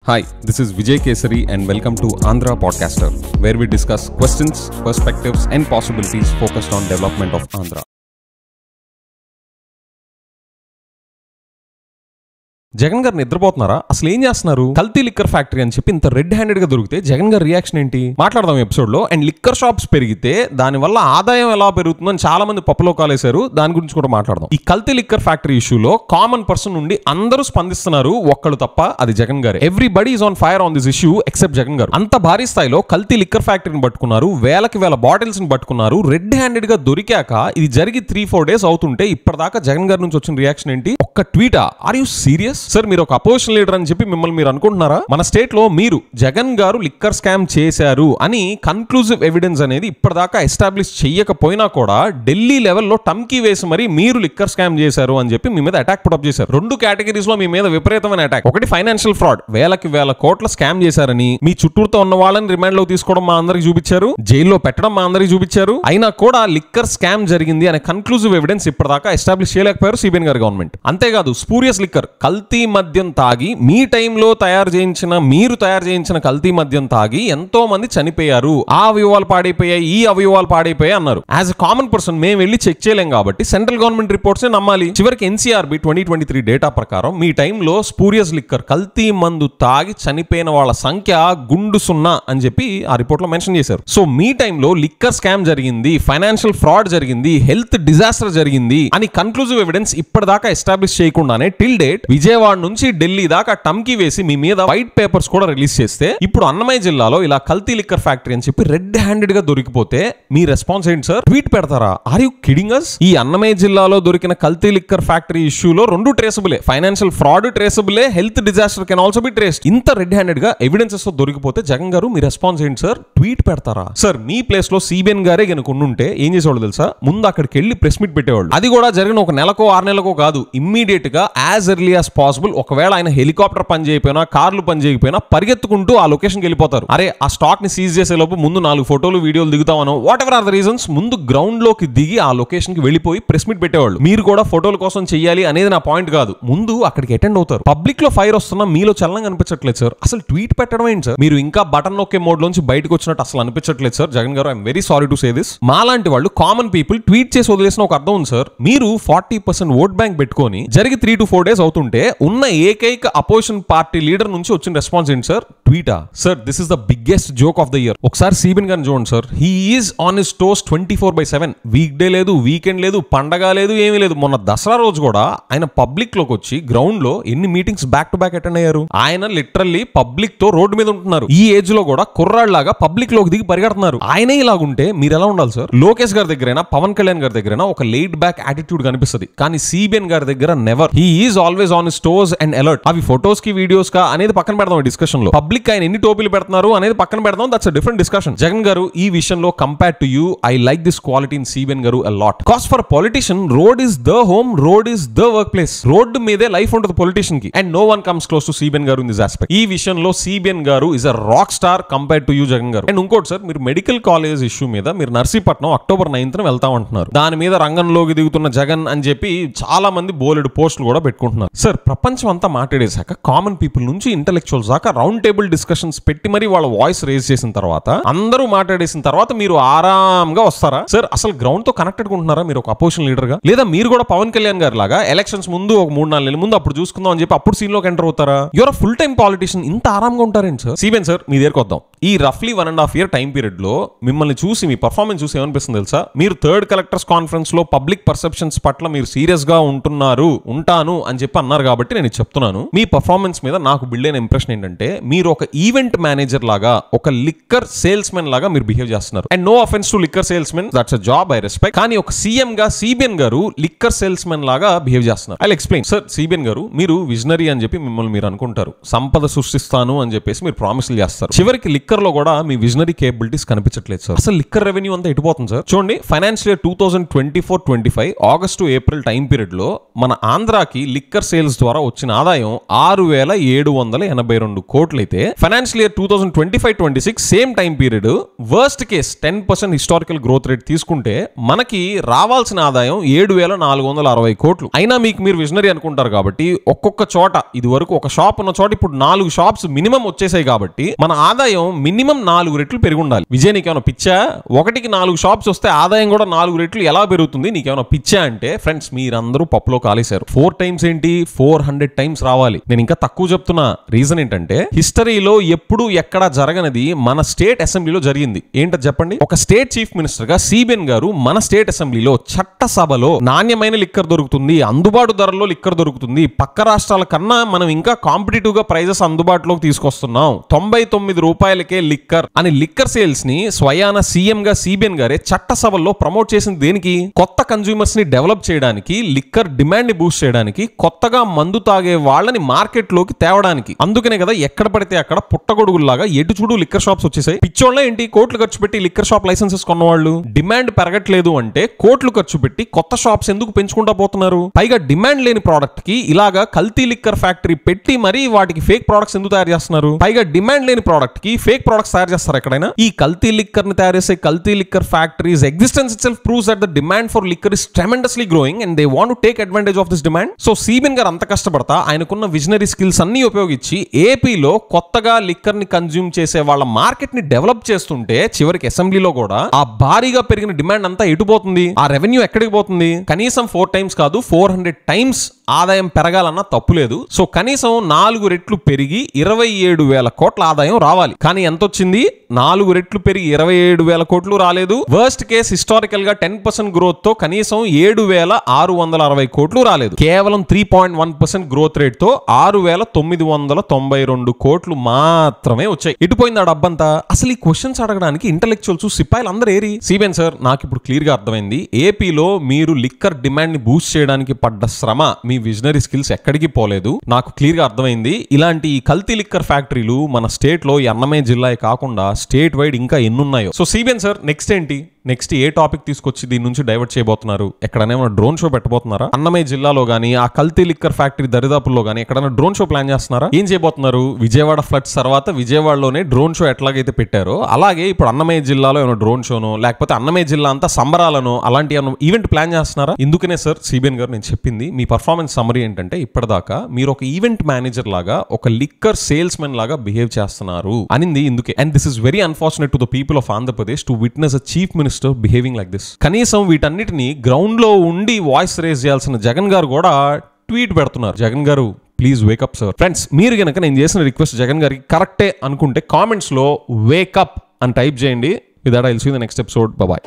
Hi, this is Vijay Kesari and welcome to Andhra Podcaster, where we discuss questions, perspectives and possibilities focused on development of Andhra. Jagan గారు నిద్రపోతున్నారా? అసలు ఏం చేస్తున్నారు? కల్తీ liquor factory అని చెప్పి ఇంత రెడ్ హ్యాండెడ్ గా దొరికితే జగన్ గారి రియాక్షన్ ఏంటి మాట్లాడదాం ఎపిసోడ్ లో. అండ్ లిక్కర్ షాప్స్ పెరిగితే దానివల్ల ఆదాయం ఎలా పెరుగుతుందని చాలా మంది పప్పులో కాలేశారు. దాని గురించి కూడా మాట్లాడదాం. ఈ కల్తీ లిక్కర్ ఫ్యాక్టరీ ఇష్యూలో కామన్ పర్సన్ నుండి అందరూ స్పందిస్తున్నారు, ఒక్కళ్ళు తప్ప, అది జగన్ గారే. Everybody is on fire on this issue except Jagan గారు. అంత భారీ స్థాయిలో కల్తీ లిక్కర్ ఫ్యాక్టరీని పట్టుకున్నారు, వేలకి వేల బాటిల్స్ ని పట్టుకున్నారు. రెడ్ హ్యాండెడ్ గా దొరికాక ఇది జరిగి 3-4 days అవుతుంటే ఇప్పటిదాకా జగన్ గారి నుంచి వచ్చిన రియాక్షన్ ఏంటి? ఒక్క ట్వీటా? Are you serious? సార్, మీరు ఒక అపోజిషన్ లీడర్ అని చెప్పి మిమ్మల్ని మీరు అనుకుంటున్నారా? మన స్టేట్ లో మీరు జగన్ గారు లిక్కర్ స్కామ్ చేశారు అని కన్క్లూజివ్ ఎవిడెన్స్ అనేది ఇప్పటిదాకా ఎస్టాబ్లిష్ చెయ్యకపోయినా కూడా ఢిల్లీ లెవెల్లో టమ్కీ వేసి మరి మీరు లిక్కర్ స్కామ్ చేశారు అని చెప్పి మీ మీద అటాక్ పుటప్ చేశారు. 2 కేటగిరీస్ లో మీ మీద విపరీతమైన అటాక్. ఒకటి ఫైనాన్షియల్ ఫ్రాడ్, వేలకి వేల కోట్ల స్కామ్ చేశారని మీ చుట్టూతో ఉన్న వాళ్ళని రిమాండ్ లో తీసుకోవడం మా అందరికి చూపించారు, జైల్లో పెట్టడం మా అందరికి చూపించారు. అయినా కూడా లిక్కర్ స్కామ్ జరిగింది అనే కన్క్లూజివ్ ఎవిడెన్స్ ఇప్పటిదాకా ఎస్టాబ్లిష్ చేయలేకపోయారు సిబిఎన్ గారి గవర్నమెంట్. అంతేకాదు స్పూరియస్ లిక్కర్, కల్తీ మద్యం తాగి మీ టైంలో మీరు తయారు చేయించిన కల్తీ మద్యం తాగి ఎంతో మంది చనిపోయారు, ఆ అవయవాలు పాడైపోయాయి, ఈ అవయవాలు పాడైపోయాయి అన్నారు. యాజ్ ఎ కామన్ పర్సన్ మేము వెళ్ళి చెక్ చేయలేం కాబట్టి సెంట్రల్ గవర్నమెంట్ రిపోర్ట్స్ నమ్మాలి. చివరికి ఎన్సీఆర్బీ 2023 డేటా ప్రకారం మీ టైంలో స్పూరియస్ లిక్కర్, కల్తీ మందు తాగి చనిపోయిన వాళ్ళ సంఖ్య గుండు 0 అని చెప్పి ఆ రిపోర్ట్ లో మెన్షన్ చేశారు. సో మీ టైంలో లిక్కర్ స్కామ్ జరిగింది, ఫైనాన్షియల్ ఫ్రాడ్ జరిగింది, హెల్త్ డిజాస్టర్ జరిగింది అని కన్క్లూజివ్ ఎవిడెన్స్ ఇప్పటిదాకా ఎస్టాబ్లిష్ చేయకుండానే టిల్ డేట్ విజయవాడ నుంచి ఢిల్లీ దాకా టమ్కీ వేసి మీ మీద వైట్ పేపర్స్ కూడా రిలీజ్ చేస్తే ఇప్పుడు అన్నమయ్య జిల్లాలో ఇలా కల్తీ లిక్కర్ ఫ్యాక్టరీ అని చెప్పి రెడ్ హ్యాండెడ్ గా దొరికిపోతే మీ రెస్పాన్స్ ఏంటి సార్? ట్వీట్ పెడతారా? Are you kidding us? ఈ అన్నమయ్య జిల్లాలో దొరికిన కల్తీ లిక్కర్ ఫ్యాక్టరీ ఇష్యూలో 2 ట్రేసబులే, ఫైనాన్షియల్ ఫ్రాడ్ ట్రేసబులే, health disaster can also be traced. ఇంత రెడ్ హ్యాండెడ్ గా ఎవిడెన్సెస్ తో దొరికిపోతే జగన్ గారు మీ రెస్పాన్స్ ఏంటి సార్? ట్వీట్ పెడతారా? సార్, మీ ప్లేస్ లో సిబిఎన్ గారే గనుక ఉండుంటే ఏం చేసేవాళ్ళు తెలుసా? ముందు అక్కడికి వెళ్ళి ప్రెస్ మీట్ పెట్టేవాళ్ళు. అది కూడా జరిగిన 1 నెలకో 6 నెలలకో కాదు, ఇమ్మీడియట్ గా యాజ్ ఎర్లీ యాజ్ పాసిబుల్. ఒకవేళ ఆయన హెలికాప్టర్ పని చేయకపోయినా, కార్లు పని చేయకపోయినా పరిగెత్తుకుంటూ ఆ లొకేషన్కి వెళ్ళిపోతారు. అరే, ఆ స్టాక్ ని సీజ్ చేసే లోపు ముందు 4 ఫోటోలు వీడియోలు దిగుతామనో whatever are the reasons, ముందు గ్రౌండ్ లోకి దిగి ఆ లొకేషన్ కి వెళ్ళిపోయి ప్రెస్ మీట్ పెట్టేవాళ్ళు. మీరు కూడా ఫోటోల కోసం చెయ్యాలి అనేది నా పాయింట్ కాదు, ముందు అక్కడికి అటెండ్ అవుతారు. పబ్లిక్ లో ఫైర్ వస్తున్నా మీలో చలనం అనిపించట్లేదు సార్. అసలు ట్వీట్ పెట్టడం ఏంటి సార్? మీరు ఇంకా బటన్ నొక్కే మోడ్ లోంచి బయటకు వచ్చినట్టు అసలు అనిపించట్లేదు సార్. జగన్ గారు, I'm very sorry to say this. మాలాంటి వాళ్ళు కామన్ పీపుల్ ట్వీట్ చేసి వదిలేసిన ఒక అర్థం ఉంది సార్. మీరు 40% ఓట్ బ్యాంక్ పెట్టుకొని జరిగి 3-4 days అవుతుంటే ఉన్న ఏకైక అపోజిషన్ పార్టీ లీడర్ నుంచి వచ్చిన రెస్పాన్స్ ఏంటి సార్? ట్వీటా? Sir, this is the biggest joke of the year. ఒకసారి సిబిఎన్ గారిని చూడండి sir. He is on his toes 24/7. Weekday లేదు, వీకెండ్ లేదు, పండగ లేదు, ఏమీ లేదు. మొన్న దసరా రోజు కూడా ఆయన పబ్లిక్ లోకి వచ్చి గ్రౌండ్ లో ఎన్ని meetings back to back attend అయ్యారు. ఆయన లిటరల్లీ పబ్లిక్ తో రోడ్డు మీద ఉంటున్నారు. ఈ ఏజ్ లో కూడా కుర్రాళ్ళలాగా పబ్లిక్ లోకి దిగి పరిగెడుతున్నారు. ఆయనే ఇలాగుంటే మీరు ఎలా ఉండాలి సార్? లోకేష్ గారి దగ్గరైనా, పవన్ కళ్యాణ్ గారి దగ్గరైనా ఒక లేడ్ బ్యాక్ యాటిట్యూడ్ కనిపిస్తుంది, కానీ సిబిఎన్ గారి దగ్గర never. He is always on his toes and alert. అవి ఫోటోస్ కి, వీడియోస్ కా అనేది పక్కన పెడదాం డిస్కషన్ లో. పబ్లిక్ ఆయన ఎన్ని టోపీలు పెడుతున్నారు అనేది పక్కన పెడదాం, that's a different discussion. Jagan గారు, ఈ విషయంలో compare to you I like this quality in CBN గారు a lot. Cause for politician road is the home, road is the work place. Road మీదే లైఫ్ ఉంటుంది పొలిటీషియన్ కి, and no one comes close to CBN గారు in this aspect. ఈ విషయంలో CBN గారు is a rock star compare to you Jagan గారు. And ఇంకోటి sir, మీరు మెడికల్ కాలేజ్ ఇష్యూ మీద మీరు నర్సీపట్నం October 9th వెళ్తామంటున్నారు. దాని మీద రంగంలోకి దిగుతున్న జగన్ అని చెప్పి చాలా మంది బోలెడు పోస్టులు కూడా పెట్టుకుంటున్నారు. సార్, ప్రపంచం అంతా మాట్లాడేశాక కామన్ పీపుల్ నుంచి ఇంటెలెక్చువల్స్ దాకా రౌండ్ టేబుల్ డిస్కషన్స్ పెట్టి మరి వాళ్ళ వాయిస్ రేజ్ చేసిన తర్వాత, అందరూ మాట్లాడేసిన తర్వాత మీరు ఆరాంగా వస్తారా సార్? అసలు గ్రౌండ్ తో కనెక్టెడ్ ఉంటున్నారా మీరు ఒక అపోజిషన్ లీడర్ గా? లేదా మీరు కూడా పవన్ కళ్యాణ్ గారి లాగా ఎలక్షన్స్ ముందు ఒక 3-4 నెలల ముందు అప్పుడు చూసుకుందాం అని చెప్పి అప్పుడు సీన్ లోకి ఎంటర్ అవుతారా? యువర్ ఫుల్ టైం పాలిటిషియన్, ఇంత ఆరాంగా ఉంటారేంటి సార్? సిబిఎన్ సార్, మీ దగ్గరకు వద్దాం. ఈ రఫ్లీ 1.5 year టైం పీరియడ్ లో మిమ్మల్ని చూసి, మీ పర్ఫార్మెన్స్ చూసి ఏమనిపిస్తుంది తెలుసా? మీరు 3rd కలెక్టర్స్ కాన్ఫరెన్స్ లో పబ్లిక్ పర్సెప్షన్స్ పట్ల మీరు సీరియస్ గా ఉంటాను అని చెప్పి అన్నారు కాబట్టి నేను చెప్తున్నాను. మీ పర్ఫార్మెన్స్ మీద నాకు బిల్డ్ అయిన ఇంప్రెషన్ ఏంటంటే, మీరు ఒక ఈవెంట్ మేనేజర్ లాగా, ఒక లిక్కర్ సేల్స్ మెన్ లాగా మీరు బిహేవ్ చేస్తున్నారు. And no offence to liquor salesmen, that's a job, I respect. కానీ ఒక సీఎం గా సిబిఎన్ గారు లిక్కర్ సేల్స్ మెన్ లాగా బిహేవ్ చేస్తున్నారు. I explain. సార్, సిబిఎన్ గారు, మీరు విజనరీ అని చెప్పి మిమ్మల్ని మీరు అనుకుంటారు, సంపద సృష్టిస్తాను అని చెప్పేసి మీరు ప్రామిస్లు చేస్తారు. చివరికి లిక్కర్ లిక్కర్ లో కూడా మీ విజనరీ కేపబిలిటీస్ కనిపించట్లేదు సార్. అసలు లిక్కర్ రెవెన్యూ అంతా ఎటుపోతుంది సార్? చూడండి, financial year 2024-25 August April time period లో మన ఆంధ్రాకి లిక్కర్ సేల్స్ ద్వారా వచ్చిన ఆదాయం 6,782 కోట్లు అయితే, financial year 2025-26 same time period worst case 10% historical growth rate తీసుకుంటే మనకి రావాల్సిన ఆదాయం 7,460 కోట్లు. అయినా మీకు మీరు విజనరీ అనుకుంటారు కాబట్టి ఒక్కొక్క చోట, ఇది వరకు ఒక షాప్ ఉన్న చోట ఇప్పుడు 4 షాప్స్ మినిమం వచ్చేసాయి కాబట్టి మన ఆదాయం మినిమం 4 రెట్లు పెరిగి ఉండాలి. విజయ్, నీకేమైనా పిచ్చా? 1కి 4 షాప్స్ వస్తే ఆదాయం కూడా 4 రెట్లు ఎలా పెరుగుతుంది? నీకేమైనా పిచ్చా అంటే ఫ్రెండ్స్, మీరందరూ పప్పులో కాలేశారు. 4 టైమ్స్ ఏంటి, 400 టైమ్స్ రావాలి. నేను ఇంకా తక్కువ చెప్తున్నా. రీజన్ ఏంటంటే హిస్టరీలో ఎప్పుడు ఎక్కడ జరగనిది మన స్టేట్ అసెంబ్లీలో జరిగింది. ఏంటో చెప్పండి. ఒక స్టేట్ చీఫ్ మినిస్టర్ గా సిబిఎన్ గారు మన స్టేట్ అసెంబ్లీలో చట్టసభలో నాణ్యమైన లిక్కర్ దొరుకుతుంది, అందుబాటు ధరల్లో లిక్కర్ దొరుకుతుంది, పక్క రాష్ట్రాల కన్నా మనం ఇంకా కాంపిటేటివ్ గా ప్రైజెస్ అందుబాటులోకి తీసుకొస్తున్నాం, 99 రూపాయలకే లిక్కర్ అని లిక్కర్ సేల్స్ ని స్వయాన సీఎం గా సిబిఎన్ గారే చట్టసభల్లో ప్రమోట్ చేసింది దేనికి? కొత్త కన్స్యూమర్స్ ని డెవలప్ చేయడానికి, లిక్కర్ డిమాండ్ ని బూస్ట్ చేయడానికి, కొత్తగా మందు తాగే వాళ్ళని మార్కెట్ లోకి తేవడానికి. అందుకనే కదా ఎక్కడ పడితే అక్కడ పుట్టగొడుగుల్లాగా ఎటు చూడు లిక్కర్ షాప్స్ వచ్చేసాయి. పిచ్చోళ్ళ ఏంటి, కోట్లు ఖర్చు పెట్టి లిక్కర్ షాప్ లైసెన్సెస్ కొన్నవాళ్ళు. డిమాండ్ పెరగట్లేదు అంటే కోట్లు ఖర్చు పెట్టి కొత్త షాప్స్ ఎందుకు పెంచుకుంటా పోతున్నారు? పైగా డిమాండ్ లేని ప్రోడక్ట్ కి ఇలాగా కల్తీ లిక్కర్ ఫ్యాక్టరీ పెట్టి మరీ వాటికి ఫేక్ ప్రొడక్ట్స్ ఎందుకు తయారు చేస్తున్నారు? పైగా డిమాండ్ లేని ప్రోడక్ట్ కి ఫేక్ ప్రొడక్ట్స్ తయారు చేస్తారు ఎక్కడైనా? ఈ కల్తీ లిక్కర్ ని తయారు చేసే కల్తీ liquor factories existence itself proves that the demand for liquor is tremendously growing and they want to take advantage of this demand. So CBN గారు అంత కష్టపడతా ఆయనకున్న విజనరీ స్కిల్స్ అన్ని ఉపయోగించి ఏపీలో కొత్తగా లిక్కర్ ని కన్జ్యూమ్ చేసే వాళ్ళ మార్కెట్ ని డెవలప్ చేస్తుంటే చివరికి అసెంబ్లీలో కూడా ఆ భారీగా పెరిగిన డిమాండ్ అంతా ఎటుపోతుంది? ఆ రెవెన్యూ ఎక్కడికి పోతుంది? కనీసం 4 టైమ్స్ కాదు, 400 టైమ్స్ ఆదాయం పెరగాలన్నా తప్పులేదు. సో కనీసం 4 రెట్లు పెరిగి 27,000 కోట్ల ఆదాయం రావాలి. కానీ ఎంత వచ్చింది? 4 రెట్లు పెరిగి 27,000 కోట్లు రాలేదు. వర్స్ట్ కేస్ హిస్టారికల్ గా 10% గ్రోత్ తో కనీసం 7,660 కోట్లు రాలేదు. కేవలం 3.1% గ్రోత్ రేట్ తో 6,992 కోట్లు మాత్రమే వచ్చాయి. ఎటుపోయింది ఆ డబ్బంతా? అసలు ఈ క్వశ్చన్స్ అడగడానికి ఇంటెలెక్చువల్స్ సిపాయిలు అందరూ ఏరి? సిబిఎన్ సార్, నాకు ఇప్పుడు క్లియర్ గా అర్థమైంది. ఏపీలో మీరు లిక్కర్ డిమాండ్ ని బూస్ట్ చేయడానికి పడ్డ శ్రమ, మీ విజనరీ స్కిల్స్ ఎక్కడికి పోలేదు. నాకు క్లియర్ గా అర్థమైంది. ఇలాంటి కల్తీ లిక్కర్ ఫ్యాక్టరీలు మన స్టేట్ లో అన్నమయ్య జిల్లా కాకుండా స్టేట్ వైడ్ ఇంకా ఎన్నున్నాయో. సో సిబిఎన్ సార్, నెక్స్ట్ ఏంటి? నెక్స్ట్ ఏ టాపిక్ తీసుకొచ్చి దీని నుంచి డైవర్ట్ చేయబోతున్నారు? ఎక్కడైనా డ్రోన్ షో పెట్టబోతున్నారా? అన్నమయ్య జిల్లాలో గానీ ఆ కల్తీ లిక్కర్ ఫ్యాక్టరీ దరిదాపుల్లో గానీ ఎక్కడైనా డ్రోన్ షో ప్లాన్ చేస్తున్నారా? ఏం చేయబోతున్నారు? విజయవాడ ఫ్లడ్స్ తర్వాత విజయవాడలోనే డ్రోన్ షో ఎట్లాగైతే పెట్టారో అలాగే ఇప్పుడు అన్నమయ్య జిల్లాలో ఏమైనా డ్రోన్ షోనో లేకపోతే అన్నమయ్య జిల్లా అంతా సంబరాలను అలాంటి ఈవెంట్ ప్లాన్ చేస్తున్నారా? ఎందుకనే సార్ సిబిఎన్ గారు నేను చెప్పింది మీ పర్ఫార్మెన్స్ సమ్మరీ ఏంటంటే ఇప్పటిదాకా మీరు ఒక ఈవెంట్ మేనేజర్ లాగా, ఒక లిక్కర్ సేల్స్ మెన్ లాగా బిహేవ్ చేస్తున్నారు అనింది ఇందుకే. And this is very unfortunate to the people of Andhra Pradesh to witness a chief minister behaving like this. కనీసం వీటన్నిటిని గ్రౌండ్ లో ఉండి వాయిస్ రేజ్ చేయాల్సిన జగన్ గారు కూడా ట్వీట్ పెడుతున్నారు. జగన్ గారు, ప్లీజ్ వేకప్ సార్. ఫ్రెండ్స్, మీరు గనక నేను చేసిన రిక్వెస్ట్ జగన్ గారికి కరెక్టే అనుకుంటే కామెంట్స్ లో వేకప్ అని టైప్ చేయండి. With that I will see you in the next episode. Bye by.